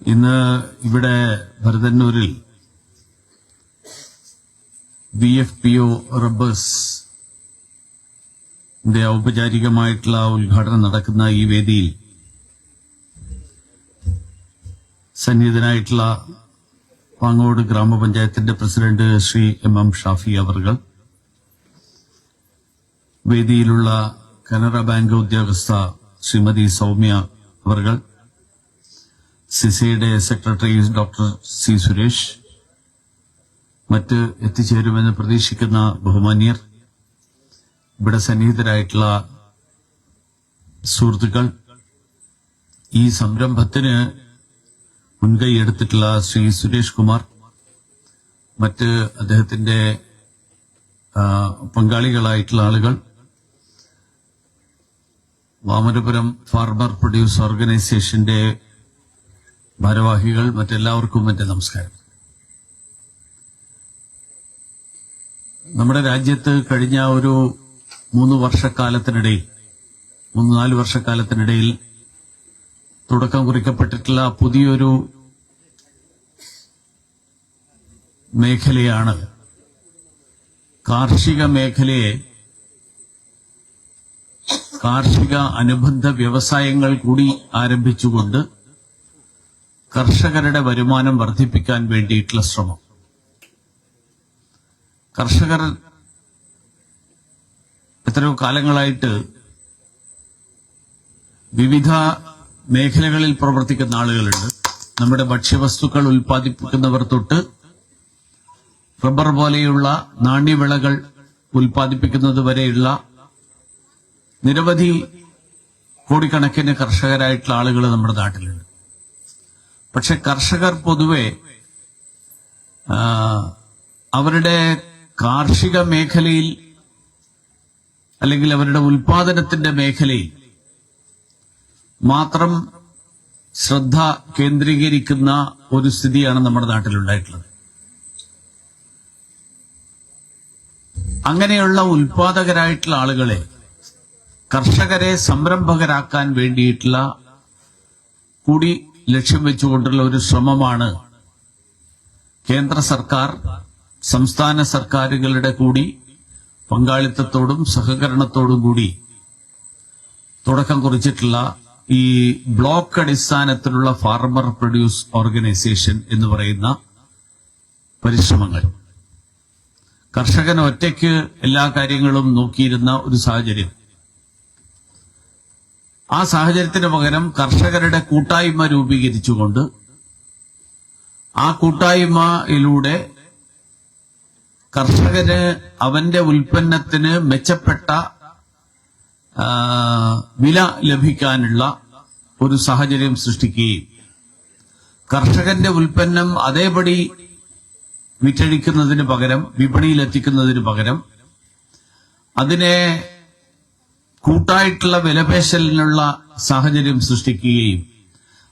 ഇന്ന് ഇവിടെ ഭരതന്നൂരിൽ BFPO റബ്ബേഴ്സിന്റെ ഔപചാരികമായിട്ടുള്ള ഉദ്ഘാടനം നടക്കുന്ന ഈ വേദിയിൽ സന്നിഹിതനായിട്ടുള്ള പാങ്ങോട് ഗ്രാമപഞ്ചായത്തിന്റെ പ്രസിഡന്റ് ശ്രീ MM ഷാഫി അവർകൾ, വേദിയിലുള്ള കനറ ബാങ്ക് ഉദ്യോഗസ്ഥ ശ്രീമതി സൗമ്യ അവർകൾ, സിസയുടെ സെക്രട്ടറി ഡോക്ടർ C സുരേഷ്, മറ്റ് എത്തിച്ചേരുമെന്ന് പ്രതീക്ഷിക്കുന്ന ബഹുമാന്യർ, ഇവിടെ സന്നിഹിതരായിട്ടുള്ള സുഹൃത്തുക്കൾ, ഈ സംരംഭത്തിന് മുൻകൈ എടുത്തിട്ടുള്ള ശ്രീ സുരേഷ് കുമാർ, മറ്റ് അദ്ദേഹത്തിന്റെ പങ്കാളികളായിട്ടുള്ള ആളുകൾ, വാമനപുരം ഫാർമർ പ്രൊഡ്യൂസ് ഓർഗനൈസേഷന്റെ ഭാരവാഹികൾ, മറ്റെല്ലാവർക്കും എന്റെ നമസ്കാരം. നമ്മുടെ രാജ്യത്ത് കഴിഞ്ഞ ഒരു 3-4 വർഷക്കാലത്തിനിടയിൽ തുടക്കം കുറിക്കപ്പെട്ടിട്ടുള്ള പുതിയൊരു മേഖലയാണ് കാർഷിക മേഖലയെ കാർഷിക അനുബന്ധ വ്യവസായങ്ങൾ കൂടി ആരംഭിച്ചുകൊണ്ട് കർഷകരുടെ വരുമാനം വർദ്ധിപ്പിക്കാൻ വേണ്ടിയിട്ടുള്ള ശ്രമം. കർഷകർ എത്രയോ കാലങ്ങളായിട്ട് വിവിധ മേഖലകളിൽ പ്രവർത്തിക്കുന്ന ആളുകളുണ്ട്. നമ്മുടെ ഭക്ഷ്യവസ്തുക്കൾ ഉൽപ്പാദിപ്പിക്കുന്നവർ തൊട്ട് റബ്ബർ പോലെയുള്ള നാണ്യവിളകൾ ഉൽപ്പാദിപ്പിക്കുന്നത് വരെയുള്ള നിരവധി കോടിക്കണക്കിന് കർഷകരായിട്ടുള്ള ആളുകൾ നമ്മുടെ നാട്ടിലുണ്ട്. പക്ഷെ കർഷകർ പൊതുവെ അവരുടെ കാർഷിക മേഖലയിൽ അല്ലെങ്കിൽ അവരുടെ ഉൽപാദനത്തിന്റെ മേഖലയിൽ മാത്രം ശ്രദ്ധ കേന്ദ്രീകരിക്കുന്ന ഒരു സ്ഥിതിയാണ് നമ്മുടെ നാട്ടിലുണ്ടായിട്ടുള്ളത്. അങ്ങനെയുള്ള ഉൽപാദകരായിട്ടുള്ള ആളുകളെ, കർഷകരെ സംരംഭകരാക്കാൻ വേണ്ടിയിട്ടുള്ള കൂടി ലക്ഷ്യം വെച്ചുകൊണ്ടുള്ള ഒരു ശ്രമമാണ് കേന്ദ്ര സർക്കാർ സംസ്ഥാന സർക്കാരുകളുടെ കൂടി പങ്കാളിത്തത്തോടും സഹകരണത്തോടും കൂടി തുടക്കം കുറിച്ചിട്ടുള്ള ഈ ബ്ലോക്ക് അടിസ്ഥാനത്തിലുള്ള ഫാർമർ പ്രൊഡ്യൂസ് ഓർഗനൈസേഷൻ എന്ന് പറയുന്ന പരിശ്രമങ്ങൾ. കർഷകൻ ഒറ്റയ്ക്ക് എല്ലാ കാര്യങ്ങളും നോക്കിയിരുന്ന ഒരു സാഹചര്യം, ആ സാഹചര്യത്തിന് പകരം കർഷകരുടെ കൂട്ടായ്മ രൂപീകരിച്ചുകൊണ്ട് ആ കൂട്ടായ്മയിലൂടെ കർഷകന് അവന്റെ ഉൽപ്പന്നത്തിന് മെച്ചപ്പെട്ട വില ലഭിക്കാനുള്ള ഒരു സാഹചര്യം സൃഷ്ടിക്കുകയും കർഷകന്റെ ഉൽപ്പന്നം അതേപടി വിറ്റഴിക്കുന്നതിന് പകരം, വിപണിയിലെത്തിക്കുന്നതിന് പകരം അതിനെ കൂട്ടായിട്ടുള്ള വിലപേശലിനുള്ള സാഹചര്യം സൃഷ്ടിക്കുകയും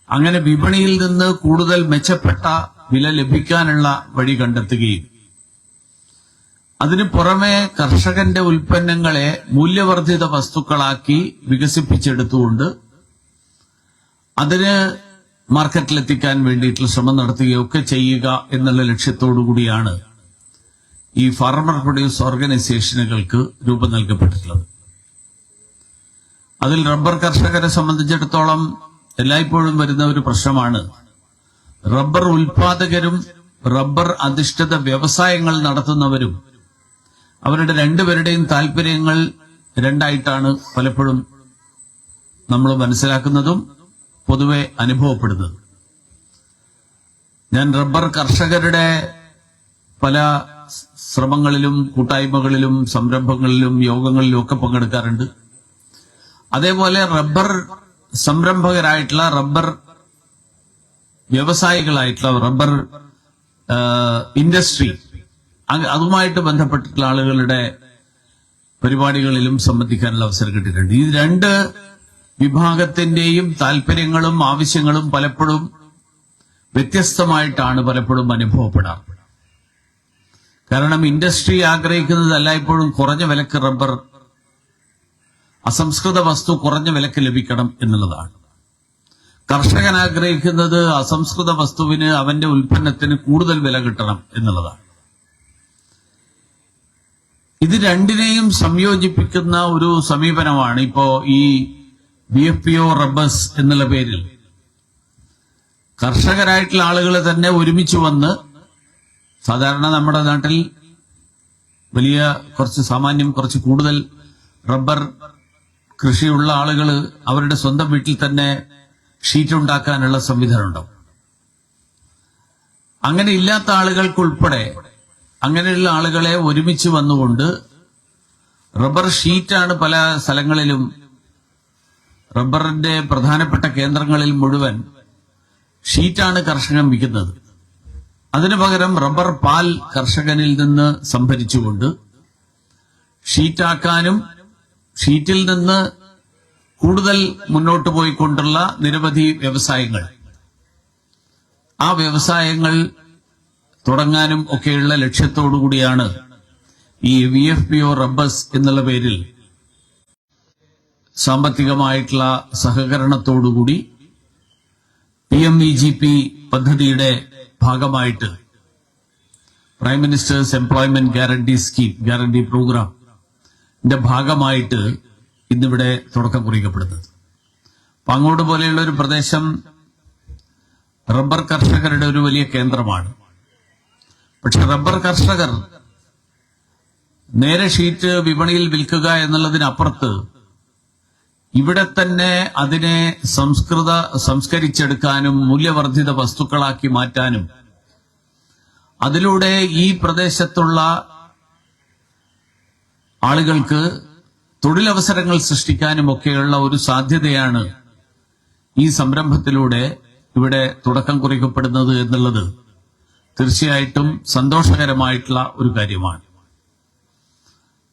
അങ്ങനെ വിപണിയിൽ നിന്ന് കൂടുതൽ മെച്ചപ്പെട്ട വില ലഭിക്കാനുള്ള വഴി കണ്ടെത്തുകയും അതിനു പുറമെ കർഷകന്റെ ഉൽപ്പന്നങ്ങളെ മൂല്യവർദ്ധിത വസ്തുക്കളാക്കി വികസിപ്പിച്ചെടുത്തുകൊണ്ട് അതിന് മാർക്കറ്റിലെത്തിക്കാൻ വേണ്ടിയിട്ടുള്ള ശ്രമം നടത്തുകയൊക്കെ ചെയ്യുക എന്നുള്ള ലക്ഷ്യത്തോടുകൂടിയാണ് ഈ ഫാർമർ പ്രൊഡ്യൂസ് ഓർഗനൈസേഷനുകൾക്ക് രൂപം നൽകപ്പെട്ടിട്ടുള്ളത്. അതിൽ റബ്ബർ കർഷകരെ സംബന്ധിച്ചിടത്തോളം എല്ലായ്പ്പോഴും വരുന്ന ഒരു പ്രശ്നമാണ്, റബ്ബർ ഉൽപാദകരും റബ്ബർ അധിഷ്ഠിത വ്യവസായങ്ങൾ നടത്തുന്നവരും അവരുടെ രണ്ടുപേരുടെയും താല്പര്യങ്ങൾ രണ്ടായിട്ടാണ് പലപ്പോഴും നമ്മൾ മനസ്സിലാക്കുന്നതും പൊതുവെ അനുഭവപ്പെടുന്നത്. ഞാൻ റബ്ബർ കർഷകരുടെ പല ശ്രമങ്ങളിലും കൂട്ടായ്മകളിലും സംരംഭങ്ങളിലും യോഗങ്ങളിലും ഒക്കെ പങ്കെടുക്കാറുണ്ട്. അതേപോലെ റബ്ബർ സംരംഭകരായിട്ടുള്ള, റബ്ബർ വ്യവസായികളായിട്ടുള്ള, റബ്ബർ ഇൻഡസ്ട്രി അതുമായിട്ട് ബന്ധപ്പെട്ടിട്ടുള്ള ആളുകളുടെ പരിപാടികളിലും സംബന്ധിക്കാനുള്ള അവസരം കിട്ടിയിട്ടുണ്ട്. ഈ രണ്ട് വിഭാഗത്തിന്റെയും താല്പര്യങ്ങളും ആവശ്യങ്ങളും പലപ്പോഴും വ്യത്യസ്തമായിട്ടാണ് പലപ്പോഴും അനുഭവപ്പെടാറ്. കാരണം ഇൻഡസ്ട്രി ആഗ്രഹിക്കുന്നത് എല്ലായ്പ്പോഴും കുറഞ്ഞ വിലക്ക് റബ്ബർ, അസംസ്കൃത വസ്തു കുറഞ്ഞ വിലക്ക് ലഭിക്കണം എന്നുള്ളതാണ്. കർഷകൻ ആഗ്രഹിക്കുന്നത് അസംസ്കൃത വസ്തുവിന്, അവന്റെ ഉൽപ്പന്നത്തിന് കൂടുതൽ വില കിട്ടണം എന്നുള്ളതാണ്. ഇത് രണ്ടിനെയും സംയോജിപ്പിക്കുന്ന ഒരു സമീപനമാണ് ഇപ്പോ ഈ BFPO റബ്ബേഴ്സ് എന്നുള്ള പേരിൽ കർഷകരായിട്ടുള്ള ആളുകൾ തന്നെ ഒരുമിച്ച് വന്ന്, സാധാരണ നമ്മുടെ നാട്ടിൽ വലിയ കുറച്ച് കൂടുതൽ റബ്ബർ കൃഷിയുള്ള ആളുകൾ അവരുടെ സ്വന്തം വീട്ടിൽ തന്നെ ഷീറ്റ് ഉണ്ടാക്കാനുള്ള സംവിധാനം ഉണ്ടാവും. അങ്ങനെ ഇല്ലാത്ത ആളുകൾക്കുൾപ്പെടെ അങ്ങനെയുള്ള ആളുകളെ ഒരുമിച്ച് വന്നുകൊണ്ട് റബ്ബർ ഷീറ്റാണ് പല സ്ഥലങ്ങളിലും, റബ്ബറിന്റെ പ്രധാനപ്പെട്ട കേന്ദ്രങ്ങളിൽ മുഴുവൻ ഷീറ്റാണ് കർഷകൻ വിൽക്കുന്നത്. അതിനു പകരം റബ്ബർ പാൽ കർഷകനിൽ നിന്ന് സംഭരിച്ചുകൊണ്ട് ഷീറ്റാക്കാനും ഷീറ്റിൽ നിന്ന് കൂടുതൽ മുന്നോട്ട് പോയിക്കൊണ്ടുള്ള നിരവധി വ്യവസായങ്ങൾ, ആ വ്യവസായങ്ങൾ തുടങ്ങാനും ഒക്കെയുള്ള ലക്ഷ്യത്തോടുകൂടിയാണ് ഈ BFPO റബ്ബേഴ്സ് എന്നുള്ള പേരിൽ സാമ്പത്തികമായിട്ടുള്ള സഹകരണത്തോടുകൂടി PMEGP പദ്ധതിയുടെ ഭാഗമായിട്ട് പ്രൈം മിനിസ്റ്റേഴ്സ് എംപ്ലോയ്മെന്റ് ഗ്യാരണ്ടി പ്രോഗ്രാമിന്റെ ഭാഗമായിട്ട് ഇന്നിവിടെ തുടക്കം കുറിക്കപ്പെടുന്നത്. പാങ്ങോട് പോലെയുള്ള ഒരു പ്രദേശം റബ്ബർ കർഷകരുടെ ഒരു വലിയ കേന്ദ്രമാണ്. പക്ഷെ റബ്ബർ കർഷകർ നേരെ ഷീറ്റ് വിപണിയിൽ വിൽക്കുക എന്നുള്ളതിനപ്പുറത്ത് ഇവിടെ തന്നെ അതിനെ സംസ്കരിച്ചെടുക്കാനും മൂല്യവർദ്ധിത വസ്തുക്കളാക്കി മാറ്റാനും അതിലൂടെ ഈ പ്രദേശത്തുള്ള ആളുകൾക്ക് തൊഴിലവസരങ്ങൾ സൃഷ്ടിക്കാനും ഒക്കെയുള്ള ഒരു സാധ്യതയാണ് ഈ സംരംഭത്തിലൂടെ ഇവിടെ തുടക്കം കുറിക്കപ്പെടുന്നത് എന്നുള്ളത് തീർച്ചയായിട്ടും സന്തോഷകരമായിട്ടുള്ള ഒരു കാര്യമാണ്.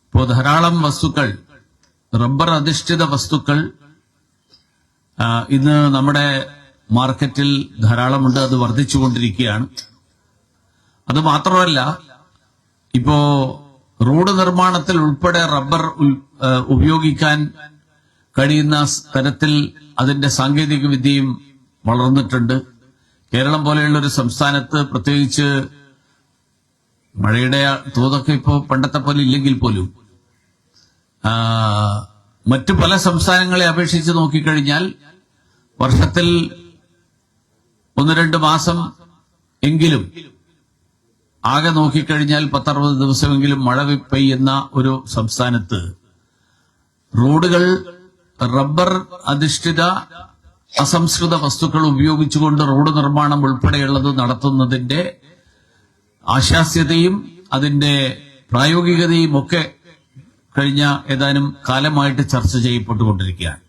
ഇപ്പോൾ ധാരാളം വസ്തുക്കൾ, റബ്ബർ അധിഷ്ഠിത വസ്തുക്കൾ ഇന്ന് നമ്മുടെ മാർക്കറ്റിൽ ധാരാളമുണ്ട്. അത് വർദ്ധിച്ചുകൊണ്ടിരിക്കുകയാണ്. അത് മാത്രമല്ല, ഇപ്പോ റോഡ് നിർമ്മാണത്തിൽ ഉൾപ്പെടെ റബ്ബർ ഉപയോഗിക്കാൻ കഴിയുന്ന തരത്തിൽ അതിന്റെ സാങ്കേതിക വിദ്യയും വളർന്നിട്ടുണ്ട്. കേരളം പോലെയുള്ള ഒരു സംസ്ഥാനത്ത് പ്രത്യേകിച്ച് മഴയുടെ തോതൊക്കെ ഇപ്പോൾ പണ്ടത്തെ പോലെ ഇല്ലെങ്കിൽ പോലും മറ്റു പല സംസ്ഥാനങ്ങളെ അപേക്ഷിച്ച് നോക്കിക്കഴിഞ്ഞാൽ വർഷത്തിൽ 1-2 മാസം എങ്കിലും, ആകെ നോക്കിക്കഴിഞ്ഞാൽ 10-60 ദിവസമെങ്കിലും മഴ പെയ്യുന്ന ഒരു സംസ്ഥാനത്ത് റോഡുകൾ റബ്ബർ അധിഷ്ഠിത അസംസ്കൃത വസ്തുക്കൾ ഉപയോഗിച്ചുകൊണ്ട് റോഡ് നിർമ്മാണം ഉൾപ്പെടെയുള്ളത് നടത്തുന്നതിന്റെ ആശാസ്യതയും അതിന്റെ പ്രായോഗികതയും ഒക്കെ കഴിഞ്ഞ ഏതാനും കാലമായിട്ട് ചർച്ച ചെയ്യപ്പെട്ടുകൊണ്ടിരിക്കുകയാണ്.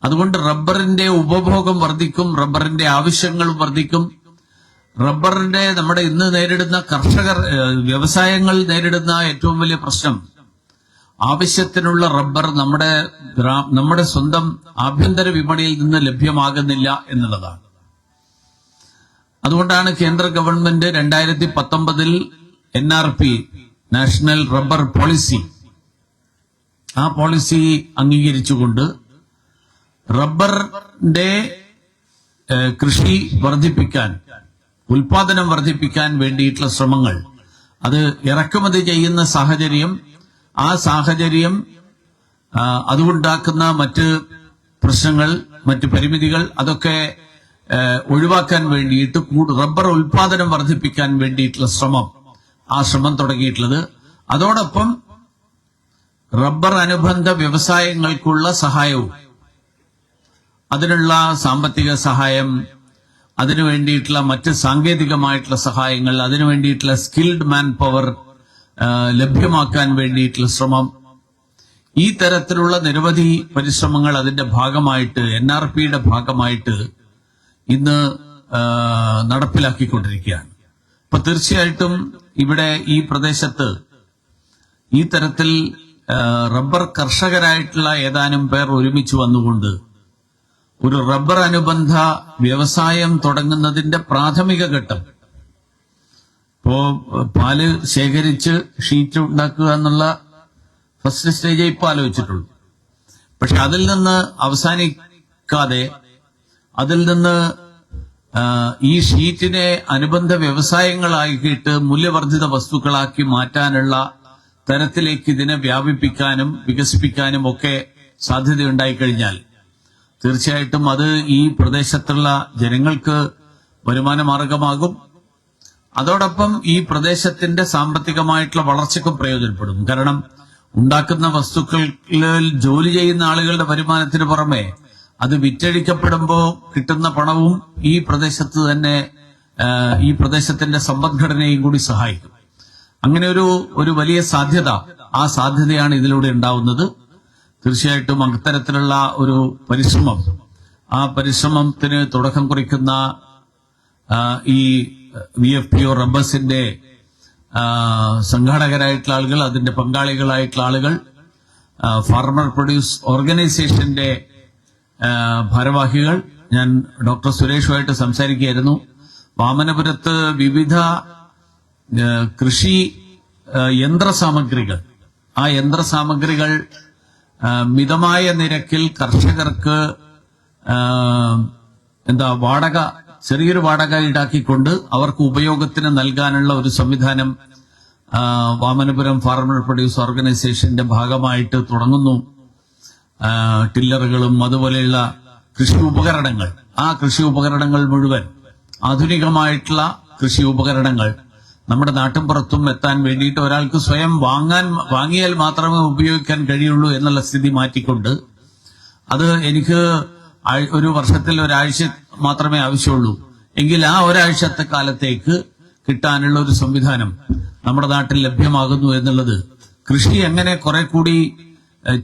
അതുകൊണ്ട് റബ്ബറിന്റെ ഉപഭോഗം വർദ്ധിക്കും, റബ്ബറിന്റെ ആവശ്യങ്ങൾ വർദ്ധിക്കും. റബ്ബറിന്റെ നമ്മുടെ ഇന്ന് നേരിടുന്ന വ്യവസായങ്ങൾ നേരിടുന്ന ഏറ്റവും വലിയ പ്രശ്നം ആവശ്യത്തിനുള്ള റബ്ബർ നമ്മുടെ സ്വന്തം ആഭ്യന്തര വിപണിയിൽ നിന്ന് ലഭ്യമാകുന്നില്ല എന്നുള്ളതാണ്. അതുകൊണ്ടാണ് കേന്ദ്ര government 2019 NRP national rubber policy, ആ പോളിസി അംഗീകരിച്ചുകൊണ്ട് റബ്ബറിന്റെ കൃഷി വർദ്ധിപ്പിക്കാൻ, ഉൽപാദനം വർദ്ധിപ്പിക്കാൻ വേണ്ടിയിട്ടുള്ള ശ്രമങ്ങൾ, അത് ഇറക്കുമതി ചെയ്യുന്ന സാഹചര്യം, ആ സാഹചര്യം അതുകൊണ്ടാക്കുന്ന മറ്റ് പ്രശ്നങ്ങൾ, മറ്റ് പരിമിതികൾ, അതൊക്കെ ഒഴിവാക്കാൻ വേണ്ടിയിട്ട് റബ്ബർ ഉൽപാദനം വർദ്ധിപ്പിക്കാൻ വേണ്ടിയിട്ടുള്ള ആ ശ്രമം തുടങ്ങിയിട്ടുള്ളത്. അതോടൊപ്പം റബ്ബർ അനുബന്ധ വ്യവസായങ്ങൾക്കുള്ള സഹായവും, അതിനുള്ള സാമ്പത്തിക സഹായം, അതിനു വേണ്ടിയിട്ടുള്ള മറ്റ് സാങ്കേതികമായിട്ടുള്ള സഹായങ്ങൾ, അതിനു വേണ്ടിയിട്ടുള്ള സ്കിൽഡ് മാൻ പവർ ലഭ്യമാക്കാൻ വേണ്ടിയിട്ടുള്ള ശ്രമം, ഈ തരത്തിലുള്ള നിരവധി പരിശ്രമങ്ങൾ അതിന്റെ ഭാഗമായിട്ട്, NRPയുടെ ഭാഗമായിട്ട് ഇന്ന് നടപ്പിലാക്കിക്കൊണ്ടിരിക്കുകയാണ്. അപ്പൊ തീർച്ചയായിട്ടും ഇവിടെ ഈ പ്രദേശത്ത് ഈ തരത്തിൽ റബ്ബർ കർഷകരായിട്ടുള്ള ഏതാനും പേർ ഒരുമിച്ച് വന്നുകൊണ്ട് ഒരു റബ്ബർ അനുബന്ധ വ്യവസായം തുടങ്ങുന്നതിന്റെ പ്രാഥമിക ഘട്ടം, ഇപ്പോ പാല് ശേഖരിച്ച് ഷീറ്റ് ഉണ്ടാക്കുക എന്നുള്ള ഫസ്റ്റ് സ്റ്റേജേ ഇപ്പൊ ആലോചിച്ചിട്ടുള്ളൂ. പക്ഷെ അതിൽ നിന്ന് അവസാനിക്കാതെ അതിൽ നിന്ന് ഈ ഷീറ്റിനെ അനുബന്ധ വ്യവസായങ്ങളാക്കിയിട്ട് മൂല്യവർദ്ധിത വസ്തുക്കളാക്കി മാറ്റാനുള്ള തരത്തിലേക്ക് ഇതിനെ വ്യാപിപ്പിക്കാനും വികസിപ്പിക്കാനും ഒക്കെ സാധ്യതയുണ്ടായിക്കഴിഞ്ഞാൽ തീർച്ചയായിട്ടും അത് ഈ പ്രദേശത്തുള്ള ജനങ്ങൾക്ക് വരുമാന മാർഗമാകും. അതോടൊപ്പം ഈ പ്രദേശത്തിന്റെ സാമ്പത്തികമായിട്ടുള്ള വളർച്ചയ്ക്കും പ്രയോജനപ്പെടും. കാരണം ഉണ്ടാക്കുന്ന വസ്തുക്കളിൽ ജോലി ചെയ്യുന്ന ആളുകളുടെ വരുമാനത്തിന് പുറമെ അത് വിറ്റഴിക്കപ്പെടുമ്പോൾ കിട്ടുന്ന പണവും ഈ പ്രദേശത്ത് തന്നെ ഈ പ്രദേശത്തിന്റെ സമ്പദ്ഘടനയും കൂടി സഹായിക്കും. അങ്ങനെ ഒരു വലിയ സാധ്യത, ആ സാധ്യതയാണ് ഇതിലൂടെ ഉണ്ടാവുന്നത്. തീർച്ചയായിട്ടും അത്തരത്തിലുള്ള ഒരു പരിശ്രമം, ആ പരിശ്രമത്തിന് തുടക്കം കുറിക്കുന്ന ഈ VFPO റബ്ബേഴ്സിന്റെ സംഘാടകരായിട്ടുള്ള ആളുകൾ, അതിന്റെ പങ്കാളികളായിട്ടുള്ള ആളുകൾ, ഫാർമർ പ്രൊഡ്യൂസ് ഓർഗനൈസേഷന്റെ ഭാരവാഹികൾ, ഞാൻ ഡോക്ടർ സുരേഷുമായിട്ട് സംസാരിക്കുകയായിരുന്നു. വാമനപുരത്ത് വിവിധ കൃഷി യന്ത്രസാമഗ്രികൾ, ആ യന്ത്രസാമഗ്രികൾ മിതമായ നിരക്കിൽ കർഷകർക്ക് വാടക, ചെറിയൊരു വാടക ഈടാക്കിക്കൊണ്ട് അവർക്ക് ഉപയോഗത്തിന് നൽകാനുള്ള ഒരു സംവിധാനം വാമനപുരം ഫാർമർ പ്രൊഡ്യൂസ് ഓർഗനൈസേഷന്റെ ഭാഗമായിട്ട് തുടങ്ങുന്നു. ടില്ലറുകളും അതുപോലെയുള്ള കൃഷി ഉപകരണങ്ങൾ, ആ കൃഷി ഉപകരണങ്ങൾ മുഴുവൻ ആധുനികമായിട്ടുള്ള കൃഷി ഉപകരണങ്ങൾ നമ്മുടെ നാട്ടിൻപുറത്തും എത്താൻ വേണ്ടിയിട്ട് ഒരാൾക്ക് സ്വയം വാങ്ങിയാൽ മാത്രമേ ഉപയോഗിക്കാൻ കഴിയുള്ളൂ എന്നുള്ള സ്ഥിതി മാറ്റിക്കൊണ്ട്, അത് എനിക്ക് ഒരു വർഷത്തിൽ ഒരാഴ്ച മാത്രമേ ആവശ്യമുള്ളൂ എങ്കിൽ ആ ഒരാഴ്ചത്തെ കാലത്തേക്ക് കിട്ടാനുള്ള ഒരു സംവിധാനം നമ്മുടെ നാട്ടിൽ ലഭ്യമാകുന്നു എന്നുള്ളത് കൃഷി എങ്ങനെ കുറെ കൂടി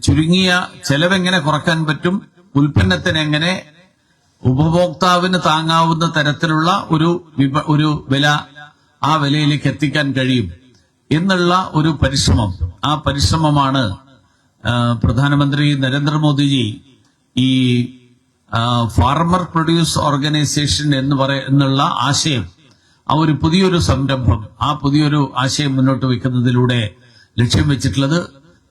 ചുരുങ്ങിയ ചെലവെങ്ങനെ കുറയ്ക്കാൻ പറ്റും, ഉൽപ്പന്നത്തിന് എങ്ങനെ ഉപഭോക്താവിന് താങ്ങാവുന്ന തരത്തിലുള്ള ഒരു വില, ആ വിലയിലേക്ക് എത്തിക്കാൻ കഴിയും എന്നുള്ള ഒരു പരിശ്രമം, ആ പരിശ്രമമാണ് പ്രധാനമന്ത്രി നരേന്ദ്രമോദിജി ഈ ഫാർമർ പ്രൊഡ്യൂസ് ഓർഗനൈസേഷൻ എന്നുള്ള ആശയം, ആ ഒരു പുതിയൊരു സംരംഭം, ആ പുതിയൊരു ആശയം മുന്നോട്ട് വെക്കുന്നതിലൂടെ ലക്ഷ്യം വെച്ചിട്ടുള്ളത്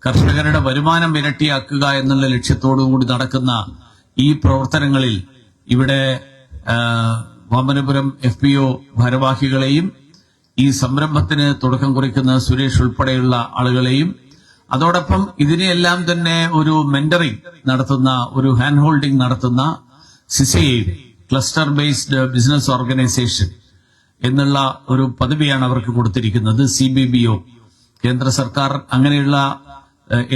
കർഷകരുടെ വരുമാനം ഇരട്ടിയാക്കുക എന്നുള്ള ലക്ഷ്യത്തോടുകൂടി നടക്കുന്ന ഈ പ്രവർത്തനങ്ങളിൽ ഇവിടെ വാമനപുരം FPO ഭാരവാഹികളെയും ഈ സംരംഭത്തിന് തുടക്കം കുറിക്കുന്ന സുരേഷ് ഉൾപ്പെടെയുള്ള ആളുകളെയും, അതോടൊപ്പം ഇതിനെയെല്ലാം തന്നെ ഒരു മെന്ററിംഗ് നടത്തുന്ന, ഒരു ഹാൻഡ് ഹോൾഡിംഗ് നടത്തുന്ന സിസയെയും, ക്ലസ്റ്റർ ബേസ്ഡ് ബിസിനസ് ഓർഗനൈസേഷൻ എന്നുള്ള ഒരു പദവിയാണ് അവർക്ക് കൊടുത്തിരിക്കുന്നത്. CBBO, കേന്ദ്ര സർക്കാർ അങ്ങനെയുള്ള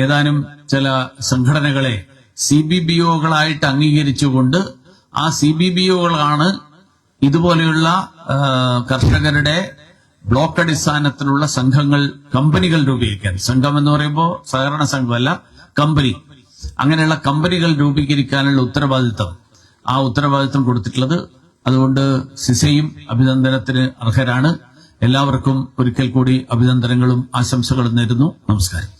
ഏതാനും ചില സംഘടനകളെ CBBOകളായിട്ട് അംഗീകരിച്ചുകൊണ്ട് ആ CBBOകളാണ് ഇതുപോലെയുള്ള കർഷകരുടെ ബ്ലോക്ക് അടിസ്ഥാനത്തിലുള്ള സംഘങ്ങൾ, കമ്പനികൾ രൂപീകരിക്കാൻ, സംഘം എന്ന് പറയുമ്പോൾ സഹകരണ സംഘമല്ല, കമ്പനി, അങ്ങനെയുള്ള കമ്പനികൾ രൂപീകരിക്കാനുള്ള ഉത്തരവാദിത്തം, ആ ഉത്തരവാദിത്തം കൊടുത്തിട്ടുള്ളത്. അതുകൊണ്ട് സിസയും അഭിനന്ദനത്തിന് അർഹരാണ്. എല്ലാവർക്കും ഒരിക്കൽ കൂടി അഭിനന്ദനങ്ങളും ആശംസകളും നേരുന്നു. നമസ്കാരം.